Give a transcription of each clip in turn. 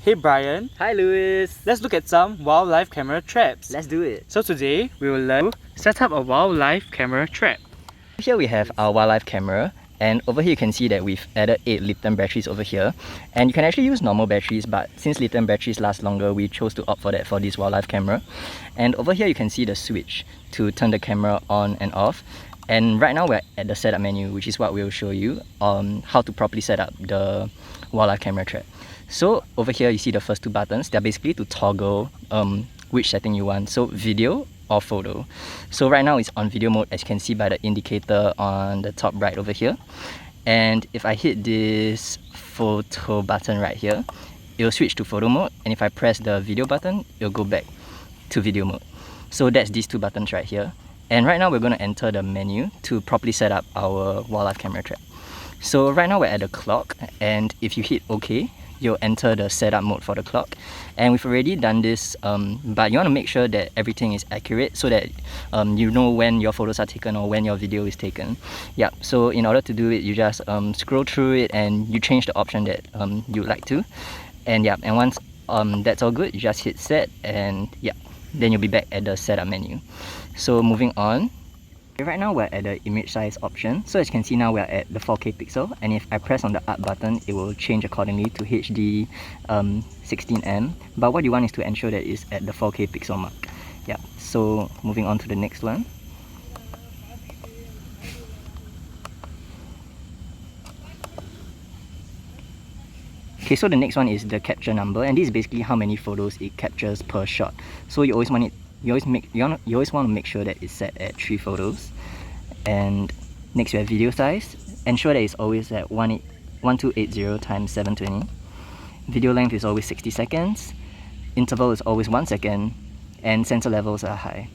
Hey Brian, Hi Louis! let's look at some wildlife camera traps. Let's do it! So today, we will learn to set up a wildlife camera trap. Here we have our wildlife camera, and over here you can see that we've added 8 lithium batteries over here. And you can actually use normal batteries, but since lithium batteries last longer, we chose to opt for that for this wildlife camera. And over here you can see the switch to turn the camera on and off. And right now we're at the setup menu, which is what we'll show you on how to properly set up the wildlife camera trap. So over here you see the first two buttons. They're basically to toggle which setting you want, so video or photo. So right now it's on video mode, as you can see by the indicator on the top right over here. And if I hit this photo button right here, it'll switch to photo mode, and if I press the video button, it'll go back to video mode. So that's these two buttons right here. And right now we're going to enter the menu to properly set up our wildlife camera trap. So right now we're at the clock, and if you hit OK, you'll enter the setup mode for the clock. And we've already done this, but you want to make sure that everything is accurate so that you know when your photos are taken or when your video is taken. Yeah, so in order to do it, you just scroll through it and you change the option that you'd like to. And yeah, and once that's all good, you just hit set, and yeah, then you'll be back at the setup menu. So moving on, right now we're at the image size option. So as you can see now we're at the 4K pixel, and if I press on the up button, it will change accordingly to HD 16M. But what you want is to ensure that it's at the 4K pixel mark. Yeah, so moving on to the next one. Okay, so the next one is the capture number, and this is basically how many photos it captures per shot. So you always want it, you always want to make sure that it's set at 3 photos. And next we have video size. Ensure that it's always at 1280 times 720. Video length is always 60 seconds. Interval is always 1 second, and sensor levels are high.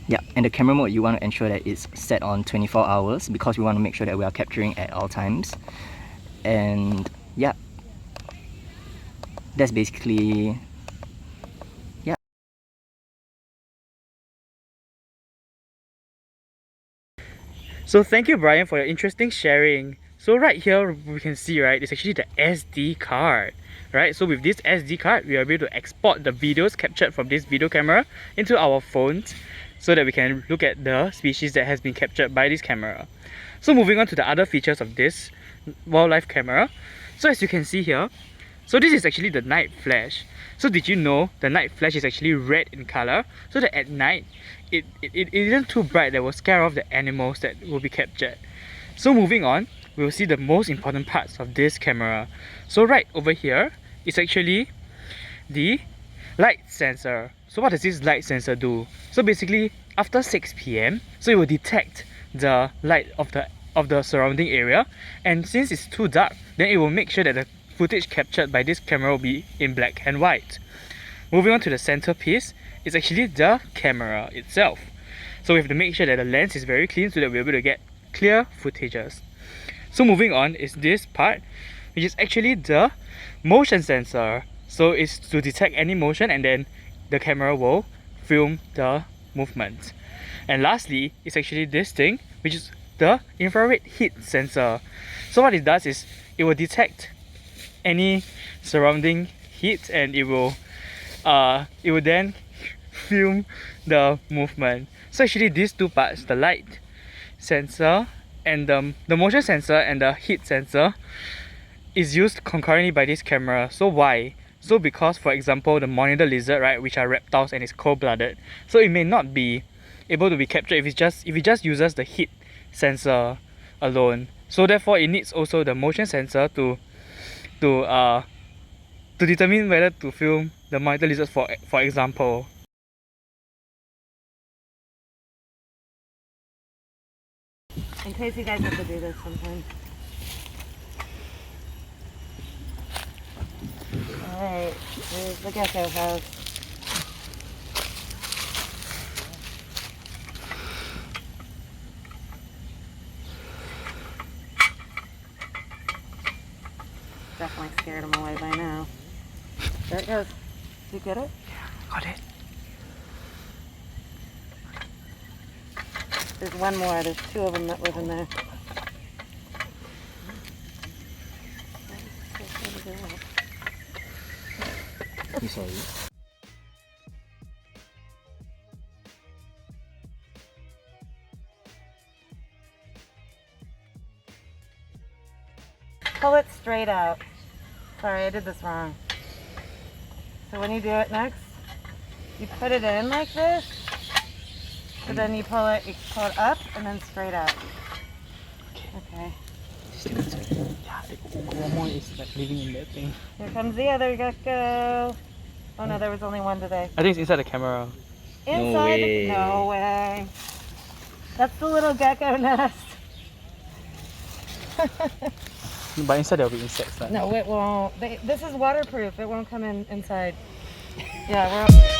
Yeah, and the camera mode, you want to ensure that it's set on 24 hours because we want to make sure that we are capturing at all times. And yeah, that's basically, yeah. So thank you Brian for your interesting sharing. So right here we can see, right, it's actually the SD card. Right, so with this SD card, we are able to export the videos captured from this video camera into our phones so that we can look at the species that has been captured by this camera. So moving on to the other features of this wildlife camera. So as you can see here, so this is actually the night flash. So did you know the night flash is actually red in color, so that at night it isn't too bright that will scare off the animals that will be captured. So moving on, we will see the most important parts of this camera. So right over here is actually the light sensor. So what does this light sensor do? So basically after 6 PM, so it will detect the light of the surrounding area, and since it's too dark, then it will make sure that the footage captured by this camera will be in black and white. Moving on to the centerpiece, it's actually the camera itself. So we have to make sure that the lens is very clean so that we're able to get clear footages. So moving on is this part, which is actually the motion sensor. So it's to detect any motion, and then the camera will film the movement. And lastly, it's actually this thing, which is the infrared heat sensor. So what it does is it will detect any surrounding heat, and it will then film the movement. So actually these two parts, the light sensor and the motion sensor and the heat sensor, is used concurrently by this camera. So why? So because, for example, the monitor lizard, right, which are reptiles and is cold-blooded, so it may not be able to be captured if it just uses the heat sensor alone. So therefore it needs also the motion sensor to determine whether to film the monitor lizards, for example. In case you guys have to do this sometimes. Alright, here's the gecko house. Definitely scared him away by now. There it goes. Did you get it? Got it. There's one more. There's 2 of them that live in there. I'm sorry. Pull it straight out. Sorry, I did this wrong. So when you do it next, you put it in like this, but then you pull it up and then straight out. Okay. Yeah, one more is like living in that thing. Here comes the other gecko. Oh no, there was only one today. I think it's inside the camera. Inside way. No way. That's the little gecko nest. But inside there'll be insects. Right? No, it won't. This is waterproof. It won't come in inside. Yeah, we're.